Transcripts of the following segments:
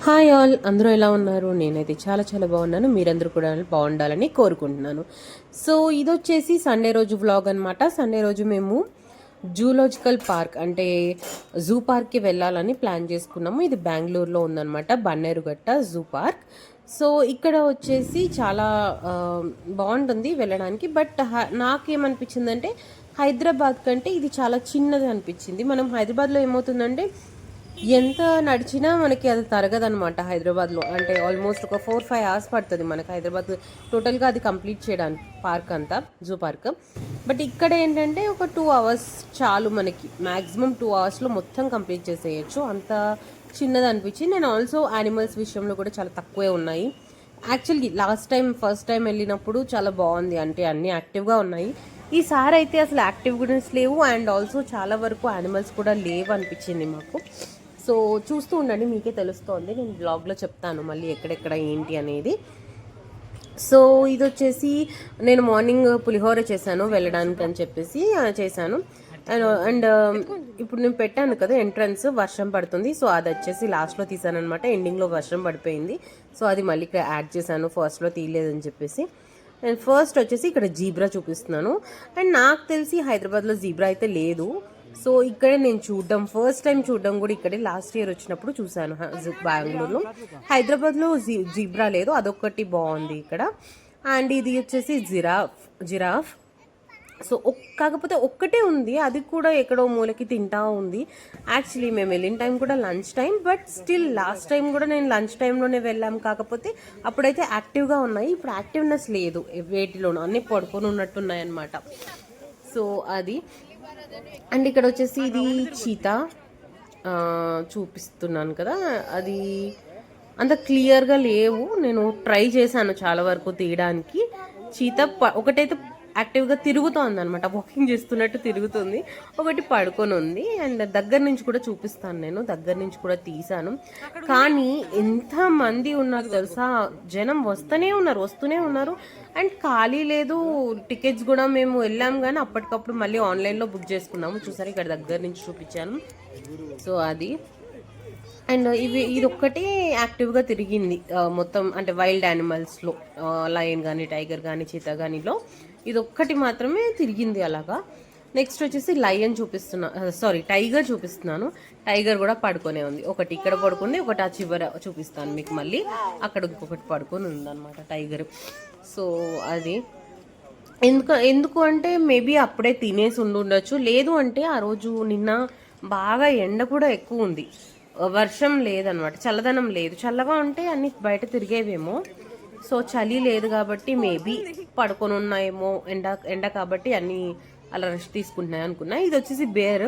Hi all, అందరూ ఎలా ఉన్నారు? నేనైతే చాలా చాలా బాగున్నాను. మీరందరూ కూడా బాగుండాలని కోరుకుంటున్నాను. సో ఇది వచ్చేసి సండే రోజు వ్లాగ్ అనమాట. సండే రోజు మేము జూలాజికల్ పార్క్ అంటే జూ పార్క్కి వెళ్ళాలని ప్లాన్ చేసుకున్నాము. ఇది బెంగళూరులో ఉందన్నమాట, బన్నేరుగట్ట జూ పార్క్. సో ఇక్కడ వచ్చేసి చాలా బాగుంటుంది వెళ్ళడానికి. బట్ నాకేమనిపించిందంటే హైదరాబాద్ కంటే ఇది చాలా చిన్నది అనిపించింది. మనం హైదరాబాద్లో ఏమవుతుందంటే ఎంత నడిచినా మనకి అది తరగదనమాట హైదరాబాద్లో. అంటే ఆల్మోస్ట్ ఒక 4-5 అవర్స్ పడుతుంది మనకి హైదరాబాద్ టోటల్గా అది కంప్లీట్ చేయడానికి, పార్క్ అంతా, జూ పార్క్. బట్ ఇక్కడ ఏంటంటే ఒక 2 అవర్స్ చాలు మనకి, మ్యాక్సిమం 2 అవర్స్లో మొత్తం కంప్లీట్ చేసేయచ్చు. అంత చిన్నది అనిపించి. నేను ఆల్సో యానిమల్స్ విషయంలో కూడా చాలా తక్కువే ఉన్నాయి. యాక్చువల్లీ ఫస్ట్ టైం వెళ్ళినప్పుడు చాలా బాగుంది, అంటే అన్నీ యాక్టివ్గా ఉన్నాయి. ఈసారి అయితే అసలు యాక్టివ్నెస్ లేవు, అండ్ ఆల్సో చాలా వరకు యానిమల్స్ కూడా లేవు అనిపించింది మాకు. సో చూస్తూ ఉండండి, మీకే తెలుస్తోంది. నేను బ్లాగ్లో చెప్తాను మళ్ళీ ఎక్కడెక్కడ ఏంటి అనేది. సో ఇది వచ్చేసి నేను మార్నింగ్ పులిహోర చేశాను వెళ్ళడానికి అని చెప్పేసి చేశాను. అండ్ ఇప్పుడు నేను పెట్టాను కదా ఎంట్రన్స్, వర్షం పడుతుంది. సో అది వచ్చేసి లాస్ట్లో తీసాను అనమాట. ఎండింగ్లో వర్షం పడిపోయింది. సో అది మళ్ళీ ఇక్కడ యాడ్ చేశాను, ఫస్ట్లో తీయలేదని చెప్పేసి. అండ్ ఫస్ట్ వచ్చేసి ఇక్కడ జీబ్రా చూపిస్తున్నాను. అండ్ నాకు తెలిసి హైదరాబాద్లో జీబ్రా అయితే లేదు. సో ఇక్కడే నేను ఫస్ట్ టైం చూడడం కూడా ఇక్కడే. లాస్ట్ ఇయర్ వచ్చినప్పుడు చూశాను బెంగళూరులో. హైదరాబాద్లో జీబ్రా లేదు, అదొక్కటి బాగుంది ఇక్కడ. అండ్ ఇది వచ్చేసి జిరాఫ్. సో కాకపోతే ఒక్కటే ఉంది, అది కూడా ఎక్కడో మూలకి తింటా ఉంది. యాక్చువల్లీ మేము వెళ్ళిన టైం కూడా lunch time, but still last time కూడా నేను లంచ్ టైంలోనే వెళ్ళాం. కాకపోతే అప్పుడైతే యాక్టివ్గా ఉన్నాయి, ఇప్పుడు యాక్టివ్నెస్ లేదు వేటిలోనూ, అన్నీ పడుకొని ఉన్నట్టున్నాయి అన్నమాట. సో అది. అండ్ ఇక్కడ వచ్చేసి ఇది చీతా చూపిస్తున్నాను కదా, అది అంత క్లియర్గా లేవు. నేను ట్రై చేశాను చాలా వరకు తీయడానికి. చీతా ఒకటైతే యాక్టివ్గా తిరుగుతోంది అనమాట, వాకింగ్ చేస్తున్నట్టు తిరుగుతుంది. ఒకటి పడుకొని ఉంది. అండ్ దగ్గర నుంచి కూడా చూపిస్తాను, నేను దగ్గర నుంచి కూడా తీసాను. కానీ ఎంతమంది ఉన్నారు తెలుసా, జనం వస్తూనే ఉన్నారు. అండ్ ఖాళీ లేదు. టికెట్స్ కూడా మేము వెళ్ళాం కానీ అప్పటికప్పుడు మళ్ళీ ఆన్లైన్లో బుక్ చేసుకున్నాము. చూసారు, ఇక్కడ దగ్గర నుంచి చూపించాను. సో అది. అండ్ ఇది ఒక్కటి యాక్టివ్గా తిరిగింది మొత్తం, అంటే వైల్డ్ యానిమల్స్లో, లయన్ కానీ టైగర్ కానీ చీతా కానీలో ఇది ఒక్కటి మాత్రమే తిరిగింది అలాగా. నెక్స్ట్ వచ్చేసి టైగర్ చూపిస్తున్నాను. టైగర్ కూడా పడుకొనే ఉంది. ఒకటి ఇక్కడ పడుకుంది, ఒకటి ఆ చివర చూపిస్తాను మీకు మళ్ళీ. అక్కడ ఇంకొకటి పడుకొని ఉందన్నమాట టైగర్. సో అది ఎందుకు అంటే మేబీ అప్పుడే తినేసి ఉండొచ్చు. లేదు అంటే ఆ రోజు నిన్న బాగా ఎండ కూడా ఎక్కువ ఉంది, వర్షం లేదనమాట, చల్లదనం లేదు. చల్లగా ఉంటే అన్ని బయట తిరిగేవేమో. సో చలి లేదు కాబట్టి మేబీ పడుకొని ఉన్నాయేమో, ఎండ కాబట్టి అన్నీ అలా రెస్ట్ తీసుకుంటున్నాయి అనుకున్నా. ఇది వచ్చేసి బేర్.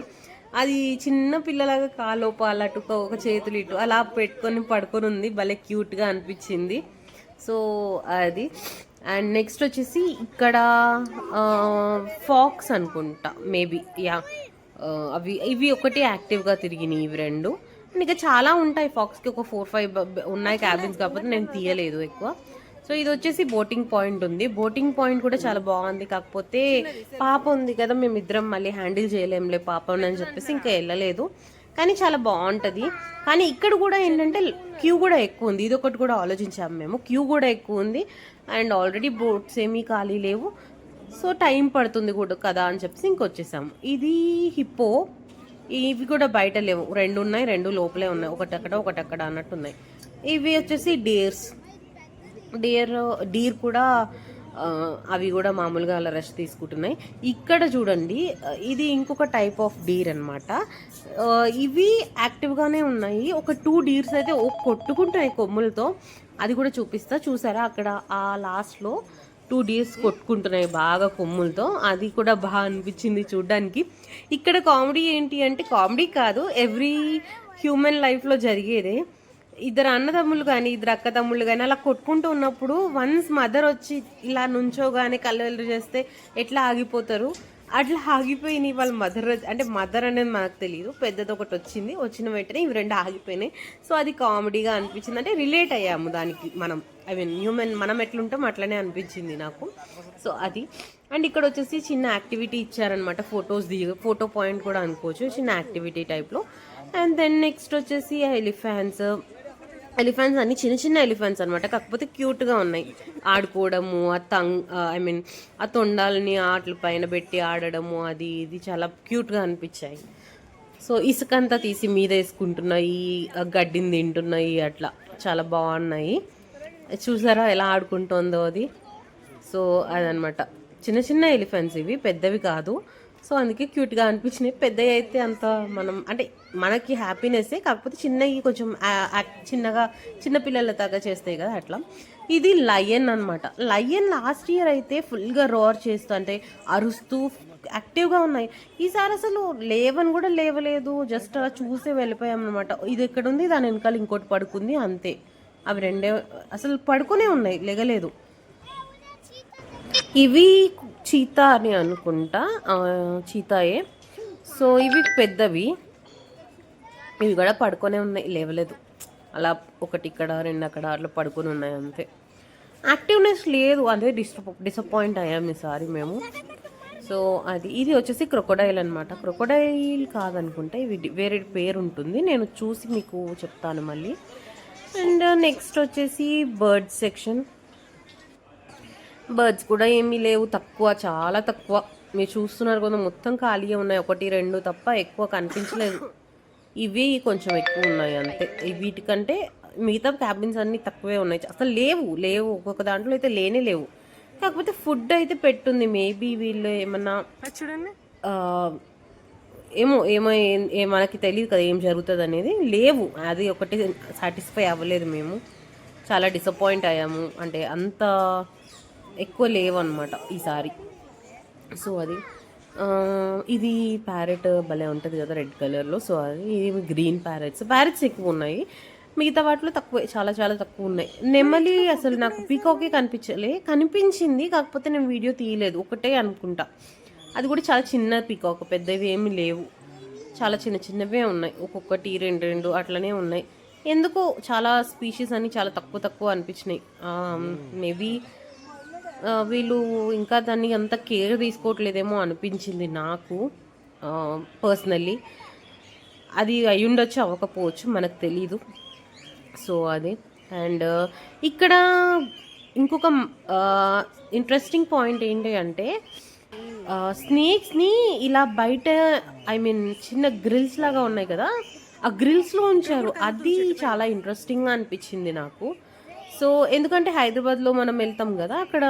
అది చిన్న పిల్లలాగా కాలోపాలు అటు ఒక చేతులు ఇటు అలా పెట్టుకొని పడుకొని ఉంది, భలే క్యూట్గా అనిపించింది. సో అది. అండ్ నెక్స్ట్ వచ్చేసి ఇక్కడ ఫాక్స్ అనుకుంటా మేబీ, యా. ఇవి ఒకటి యాక్టివ్గా తిరిగినాయి, ఇవి రెండు. ఇంకా చాలా ఉంటాయి ఫాక్స్కి, ఒక 4-5 ఉన్నాయి క్యాబిన్స్, కాకపోతే నేను తీయలేదు ఎక్కువ. సో ఇది వచ్చేసి బోటింగ్ పాయింట్ ఉంది. బోటింగ్ పాయింట్ కూడా చాలా బాగుంది. కాకపోతే పాప ఉంది కదా, మేమిద్దరం మళ్ళీ హ్యాండిల్ చేయలేంలే పాపని అని చెప్పేసి ఇంకా వెళ్ళలేదు. కానీ చాలా బాగుంటుంది. కానీ ఇక్కడ కూడా ఏంటంటే క్యూ కూడా ఎక్కువ ఉంది. ఇది ఒకటి కూడా ఆలోచించాము మేము, క్యూ కూడా ఎక్కువ ఉంది. అండ్ ఆల్రెడీ బోట్స్ ఏమీ ఖాళీ లేవు. సో టైం పడుతుంది కూడా కదా అని చెప్పేసి ఇంకొచ్చేసాము. ఇది హిప్పో. ఇవి కూడా బయట లేవు, 2 ఉన్నాయి, 2 లోపలే ఉన్నాయి, ఒకటి అక్కడ అన్నట్టున్నాయి. ఇవి వచ్చేసి డీర్ కూడా అవి కూడా మామూలుగా అలా రెస్ట్ తీసుకుంటున్నాయి. ఇక్కడ చూడండి, ఇది ఇంకొక టైప్ ఆఫ్ డీర్ అనమాట. ఇవి యాక్టివ్గానే ఉన్నాయి. ఒక 2 డీర్స్ అయితే కొట్టుకుంటున్నాయి కొమ్ములతో, అది కూడా చూపిస్తా. చూసారా అక్కడ ఆ లాస్ట్లో 2 డీర్స్ కొట్టుకుంటున్నాయి బాగా కొమ్ములతో, అది కూడా బాగా అనిపించింది చూడ్డానికి. ఇక్కడ కామెడీ ఏంటి అంటే, కామెడీ కాదు, ఎవ్రీ హ్యూమన్ లైఫ్లో జరిగేదే. ఇద్దరు అన్నదమ్ములు కానీ ఇద్దరు అక్క తమ్ముళ్ళు కానీ అలా కొట్టుకుంటూ ఉన్నప్పుడు వన్స్ మదర్ వచ్చి ఇలా నుంచోగానే కళ్ళు చేస్తే ఎట్లా ఆగిపోతారు, అట్లా ఆగిపోయినాయి వాళ్ళ మదర్ అనేది మనకు తెలియదు, పెద్దది ఒకటి వచ్చిన వెంటనే ఇవి 2 ఆగిపోయినాయి. సో అది కామెడీగా అనిపించింది, అంటే రిలేట్ అయ్యాము దానికి మనం. హ్యూమన్ మనం ఎట్లుంటాం అట్లనే అనిపించింది నాకు. సో అది. అండ్ ఇక్కడ వచ్చేసి చిన్న యాక్టివిటీ ఇచ్చారనమాట, ఫోటో పాయింట్ కూడా అనుకోవచ్చు, చిన్న యాక్టివిటీ టైప్లో. అండ్ దెన్ నెక్స్ట్ వచ్చేసి ఎలిఫెంట్స్, ఎలిఫెంట్స్ అన్ని చిన్న చిన్న ఎలిఫెంట్స్ అనమాట, కాకపోతే క్యూట్గా ఉన్నాయి. ఆడుకోవడము, ఐ మీన్ ఆ తొండాలని ఆటల పైన పెట్టి ఆడడము, అది ఇది చాలా క్యూట్గా అనిపించాయి. సో ఇసుకంతా తీసి మీద వేసుకుంటున్నాయి, గడ్డిని తింటున్నాయి, అట్లా చాలా బాగున్నాయి. చూసారా ఎలా ఆడుకుంటుందో అది. సో అదనమాట, చిన్న చిన్న ఎలిఫెంట్స్ ఇవి, పెద్దవి కాదు. సో అందుకే క్యూట్గా అనిపించినాయి. పెద్దవి అయితే అంత మనం అంటే మనకి హ్యాపీనెస్సే, కాకపోతే చిన్నవి కొంచెం చిన్నగా చిన్న పిల్లల దాకా చేస్తాయి కదా అట్లా. ఇది లయన్ అనమాట. లయన్ లాస్ట్ ఇయర్ అయితే ఫుల్గా రోర్ చేస్తూ అంటే అరుస్తూ యాక్టివ్గా ఉన్నాయి. ఈసారి అసలు లేవని కూడా లేవలేదు, జస్ట్ అలా చూసే వెళ్ళిపోయాం అనమాట. ఇది ఎక్కడ ఉంది, దాని వెనకాల ఇంకోటి పడుకుంది, అంతే. అవి రెండే అసలు పడుకునే ఉన్నాయి, లెగలేదు. ఇవి చీతా అని అనుకుంటా, చీతాయే. సో ఇవి పెద్దవి, ఇవి కూడా పడుకొనే ఉన్నాయి, లేవలేదు. అలా ఒకటి ఇక్కడ రెండు అక్కడ అట్లా పడుకొని ఉన్నాయి అంతే. యాక్టివ్నెస్ లేదు, అదే డిసప్పాయింట్ అయ్యాము ఈసారి మేము. సో అది ఇది వచ్చేసి క్రొకోడైల్ అనమాట. క్రొకోడైల్ కాదనుకుంటా, ఇవి వేరే పేరు ఉంటుంది, నేను చూసి మీకు చెప్తాను మళ్ళీ. అండ్ నెక్స్ట్ వచ్చేసి బర్డ్స్ సెక్షన్. బర్డ్స్ కూడా ఏమీ లేవు, తక్కువ, చాలా తక్కువ. మీరు చూస్తున్నారు కదా, మొత్తం ఖాళీగా ఉన్నాయి, ఒకటి రెండు తప్ప ఎక్కువ కనిపించలేదు. ఇవి కొంచెం ఎక్కువ ఉన్నాయి అంతే. వీటికంటే మిగతా క్యాబిన్స్ అన్నీ తక్కువే ఉన్నాయి, అసలు లేవు ఒక్కొక్క దాంట్లో అయితే లేనే లేవు. కాకపోతే ఫుడ్ అయితే పెట్టుంది, మేబీ వీళ్ళు ఏమన్నా చూడండి, ఏమో మనకి తెలియదు కదా ఏం జరుగుతుంది అనేది. లేవు, అది ఒకటి సాటిస్ఫై అవ్వలేదు మేము, చాలా డిసప్పాయింట్ అయ్యాము. అంటే అంత ఎక్కువ లేవు అనమాట ఈసారి. సో అది ఇది ప్యారెట్ భలే ఉంటుంది కదా రెడ్ కలర్లో. సో అది ఇది గ్రీన్ ప్యారెట్స్ ఎక్కువ ఉన్నాయి, మిగతా వాటిలో తక్కువ, చాలా చాలా తక్కువ ఉన్నాయి. నెమలి అసలు నాకు పీకాకే కనిపించింది, కాకపోతే నేను వీడియో తీయలేదు, ఒకటే అనుకుంటా. అది కూడా చాలా చిన్న పీకాక్, పెద్దవి ఏమి లేవు, చాలా చిన్న చిన్నవే ఉన్నాయి, ఒక్కొక్కటి రెండు అట్లనే ఉన్నాయి. ఎందుకో చాలా స్పీషీస్ అన్ని చాలా తక్కువ అనిపించినాయి. మేబీ వీళ్ళు ఇంకా దాన్ని అంత కేర్ తీసుకోవట్లేదేమో అనిపించింది నాకు పర్సనల్లీ. అది అయ్యుండొచ్చు, అవ్వకపోవచ్చు, మనకు తెలీదు. సో అది. అండ్ ఇక్కడ ఇంకొక ఇంట్రెస్టింగ్ పాయింట్ ఏంటి అంటే, స్నేక్స్ని ఇలా బయట, ఐ మీన్ చిన్న గ్రిల్స్ లాగా ఉన్నాయి కదా, ఆ గ్రిల్స్లో ఉంచారు. అది చాలా ఇంట్రెస్టింగ్గా అనిపించింది నాకు. సో ఎందుకంటే హైదరాబాద్లో మనం వెళ్తాం కదా, అక్కడ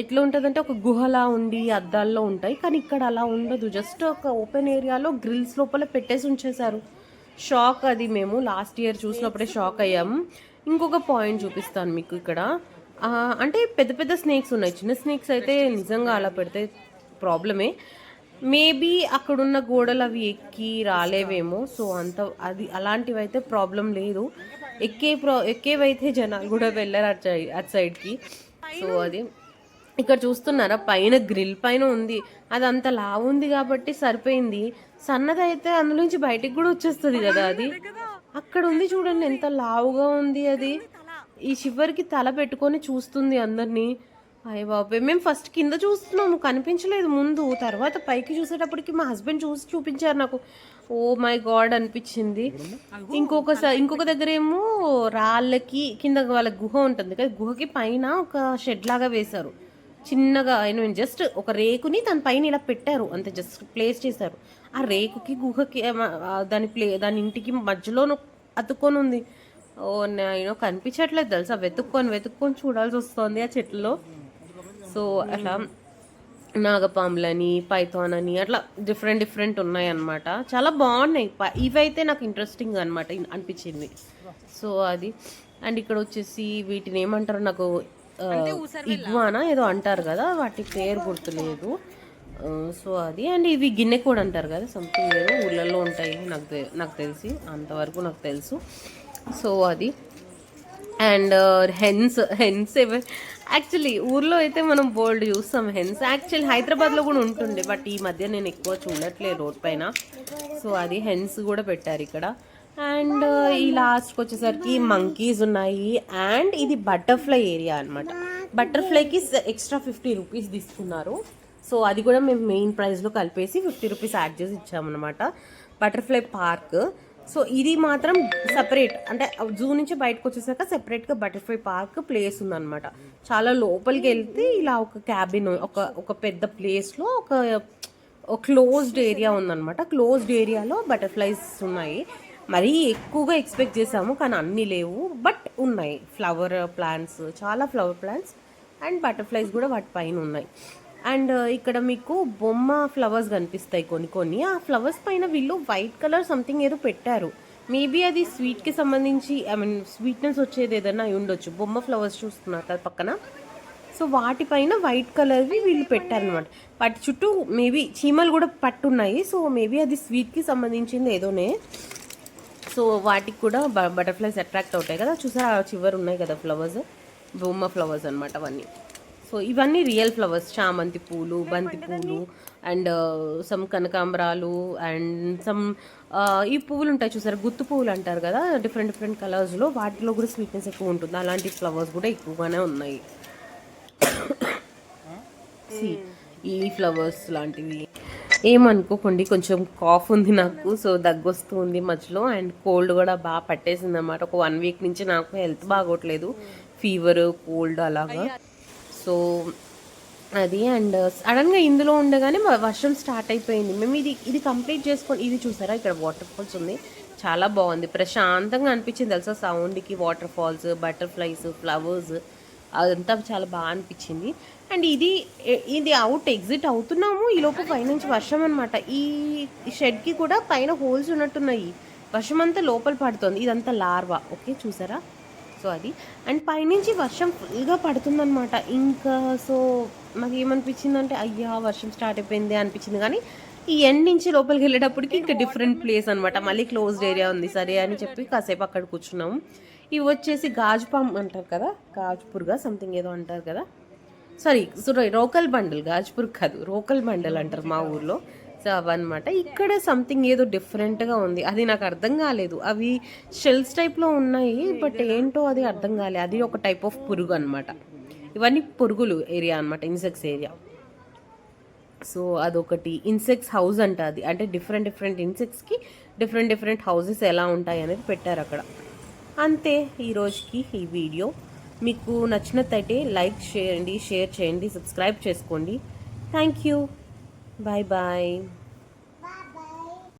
ఎట్లా ఉంటుందంటే ఒక గుహలా ఉండి అద్దాల్లో ఉంటాయి, కానీ ఇక్కడ అలా ఉండదు, జస్ట్ ఒక ఓపెన్ ఏరియాలో గ్రిల్స్ లోపల పెట్టేసి ఉంచేశారు. షాక్, అది మేము లాస్ట్ ఇయర్ చూసినప్పుడే షాక్ అయ్యాము. ఇంకొక పాయింట్ చూపిస్తాను మీకు ఇక్కడ. అంటే పెద్ద పెద్ద స్నేక్స్ ఉన్నాయి, చిన్న స్నేక్స్ అయితే నిజంగా అలా పెడితే ప్రాబ్లమే. మేబీ అక్కడున్న గోడలు అవి ఎక్కి రాలేవేమో, సో అది అలాంటివి అయితే ప్రాబ్లం లేదు. ఎక్కేవైతే జనాలు కూడా వెళ్ళారు అటు సైడ్కి. సో అది ఇక్కడ చూస్తున్నారా, పైన గ్రిల్ పైన ఉంది, అది అంత లావు ఉంది కాబట్టి సరిపోయింది. సన్నదైతే అందులోంచి బయటికి కూడా వచ్చేస్తుంది కదా, అది అక్కడ ఉంది చూడండి, ఎంత లావుగా ఉంది అది. ఈ చివరికి తల పెట్టుకొని చూస్తుంది అందరినీ. అయ్య బాబే, మేము ఫస్ట్ కింద చూస్తున్నాము, కనిపించలేదు ముందు, తర్వాత పైకి చూసేటప్పటికి మా హస్బెండ్ చూపించారు నాకు. ఓ మై గాడ్ అనిపించింది. ఇంకొక దగ్గర ఏమో రాళ్ళకి కింద వాళ్ళ గుహ ఉంటుంది కదా, గుహకి పైన ఒక షెడ్ లాగా వేశారు చిన్నగా. జస్ట్ ఒక రేకుని దాని పైన ఇలా పెట్టారు అంతే, జస్ట్ ప్లేస్ చేశారు. ఆ రేకుకి గుహకి దాని ఇంటికి మధ్యలో అతుక్కొని ఉంది. ఓ నేను కనిపించట్లేదు తెలుసా, వెతుక్కొని చూడాల్సి వస్తుంది ఆ చెట్లలో. సో అట్లా నాగపాములని, పైథాన్ అని అట్లా డిఫరెంట్ ఉన్నాయి అన్నమాట, చాలా బాగున్నాయి. ఇవైతే నాకు ఇంట్రెస్టింగ్ అనమాట అనిపించింది. సో అది. అండ్ ఇక్కడ వచ్చేసి వీటిని ఏమంటారు, నాకు ఇగ్వానా ఏదో అంటారు కదా, వాటి పేరు గుర్తులేదు. సో అది. అండ్ ఇవి గిన్నె కూడా అంటారు కదా, సంథింగ్ ఏదో ఊళ్ళల్లో ఉంటాయి, నాకు తెలిసి అంతవరకు నాకు తెలుసు. సో అది. అండ్ హెన్స్ యాక్చువల్లీ ఊర్లో అయితే మనం బోల్డ్ చూస్తాం హెన్స్. యాక్చువల్లీ హైదరాబాద్లో కూడా ఉంటుండే, బట్ ఈ మధ్య నేను ఎక్కువ చూడట్లేదు రోడ్ పైన. సో అది హెన్స్ కూడా పెట్టారు ఇక్కడ. అండ్ ఈ లాస్ట్కి వచ్చేసరికి మంకీస్ ఉన్నాయి. అండ్ ఇది బటర్ఫ్లై ఏరియా అనమాట. బటర్ఫ్లైకి ఎక్స్ట్రా 50 రూపీస్ తీసుకున్నారు. సో అది కూడా మేము మెయిన్ ప్రైస్లో కలిపేసి 50 రూపీస్ యాడ్ చేసి ఇచ్చామన్నమాట. Butterfly park. సో ఇది మాత్రం సెపరేట్, అంటే జూ నుంచి బయటకు వచ్చేసాక సెపరేట్గా బటర్ఫ్లై పార్క్ ప్లేస్ ఉందన్నమాట. చాలా లోపలికి వెళ్తే ఇలా ఒక క్యాబిన్, ఒక పెద్ద ప్లేస్లో ఒక క్లోజ్డ్ ఏరియా ఉందన్నమాట. క్లోజ్డ్ ఏరియాలో బటర్ఫ్లైస్ ఉన్నాయి. మరీ ఎక్కువగా ఎక్స్పెక్ట్ చేసాము కానీ అన్నీ లేవు, బట్ ఉన్నాయి. ఫ్లవర్ ప్లాంట్స్, చాలా ఫ్లవర్ ప్లాంట్స్ అండ్ బటర్ఫ్లైస్ కూడా వాటి పైన ఉన్నాయి. అండ్ ఇక్కడ మీకు బొమ్మ ఫ్లవర్స్ కనిపిస్తాయి కొన్ని. ఆ ఫ్లవర్స్ పైన వీళ్ళు వైట్ కలర్ సంథింగ్ ఏదో పెట్టారు. మేబీ అది స్వీట్కి సంబంధించి, ఐ మీన్ స్వీట్నెస్ వచ్చేది ఏదైనా అయి ఉండొచ్చు. బొమ్మ ఫ్లవర్స్ చూస్తున్నారు కదా పక్కన, సో వాటిపైన వైట్ కలర్వి వీళ్ళు పెట్టారనమాట. వాటి చుట్టూ మేబీ చీమలు కూడా పట్టున్నాయి. సో మేబీ అది స్వీట్కి సంబంధించింది ఏదోనే. సో వాటికి కూడా బటర్ఫ్లైస్ అట్రాక్ట్ అవుతాయి కదా, చూసారా చివరి ఉన్నాయి కదా ఫ్లవర్స్, బొమ్మ ఫ్లవర్స్ అనమాట అవన్నీ. సో ఇవన్నీ రియల్ ఫ్లవర్స్, చామంతి పూలు, బంతి పూలు అండ్ సమ్ కనకాంబరాలు అండ్ సమ్ ఈ పువ్వులు ఉంటాయి చూసారు, గుత్తు పువ్వులు అంటారు కదా, డిఫరెంట్ కలర్స్లో. వాటిలో కూడా స్వీట్నెస్ ఎక్కువ ఉంటుంది. అలాంటి ఫ్లవర్స్ కూడా ఎక్కువగానే ఉన్నాయి. ఈ ఫ్లవర్స్ లాంటివి ఏమనుకోకండి, కొంచెం కాఫ్ ఉంది నాకు, సో దగ్గు వస్తుంది మధ్యలో అండ్ కోల్డ్ కూడా బాగా పట్టేసింది అనమాట. ఒక 1 వీక్ నుంచి నాకు హెల్త్ బాగోట్లేదు, ఫీవర్, కోల్డ్ అలాగా. సో అది అండ్ సడన్గా ఇందులో ఉండగానే వర్షం స్టార్ట్ అయిపోయింది. మేము ఇది కంప్లీట్ చేసుకొని, ఇది చూసారా ఇక్కడ వాటర్ ఫాల్స్ ఉంది, చాలా బాగుంది, ప్రశాంతంగా అనిపించింది తెలుసా సౌండ్కి. వాటర్ ఫాల్స్, బటర్ఫ్లైస్, ఫ్లవర్స్, అదంతా చాలా బాగా అనిపించింది. అండ్ ఇది ఎగ్జిట్ అవుతున్నాము, ఈ లోపు పైనుంచి వర్షం అనమాట. ఈ షెడ్కి కూడా పైన హోల్స్ ఉన్నట్టున్నాయి, వర్షం అంతా లోపల పడుతుంది. ఇదంతా లార్వా, ఓకే చూసారా. సో అది అండ్ పైనుంచి వర్షం ఫుల్గా పడుతుందన్నమాట. ఇంకా సో నాకు ఏమనిపించిందంటే అయ్యా వర్షం స్టార్ట్ అయిపోయింది అనిపించింది. కానీ ఈ ఎండ్ నుంచి లోపలికి వెళ్ళేటప్పటికి ఇంకా డిఫరెంట్ ప్లేస్ అనమాట, మళ్ళీ క్లోజ్డ్ ఏరియా ఉంది. సరే అని చెప్పి కాసేపు అక్కడ కూర్చున్నాము. ఇవి వచ్చేసి గాజుపామ్ అంటారు కదా, గాజుపుర్గా సంథింగ్ ఏదో అంటారు కదా, సారీ రోకల్ బండల్, గాజుపుర్ కాదు రోకల్ బండల్ అంటారు మా ఊర్లో. సో అవన్నమాట. ఇక్కడ సంథింగ్ ఏదో డిఫరెంట్గా ఉంది, అది నాకు అర్థం కాలేదు. అవి షెల్స్ టైప్లో ఉన్నాయి, బట్ ఏంటో అది అర్థం కాలేదు. అది ఒక టైప్ ఆఫ్ పురుగు అనమాట. ఇవన్నీ పురుగులు ఏరియా అనమాట, ఇన్సెక్ట్స్ ఏరియా. సో అదొకటి ఇన్సెక్ట్స్ హౌస్ అంట అది, అంటే డిఫరెంట్ ఇన్సెక్ట్స్కి డిఫరెంట్ హౌసెస్ ఎలా ఉంటాయి అనేది పెట్టారు అక్కడ. అంతే ఈ రోజుకి ఈ వీడియో. మీకు నచ్చినట్టయితే లైక్ చేయండి, షేర్ చేయండి, సబ్స్క్రైబ్ చేసుకోండి. Thank you, bye bye.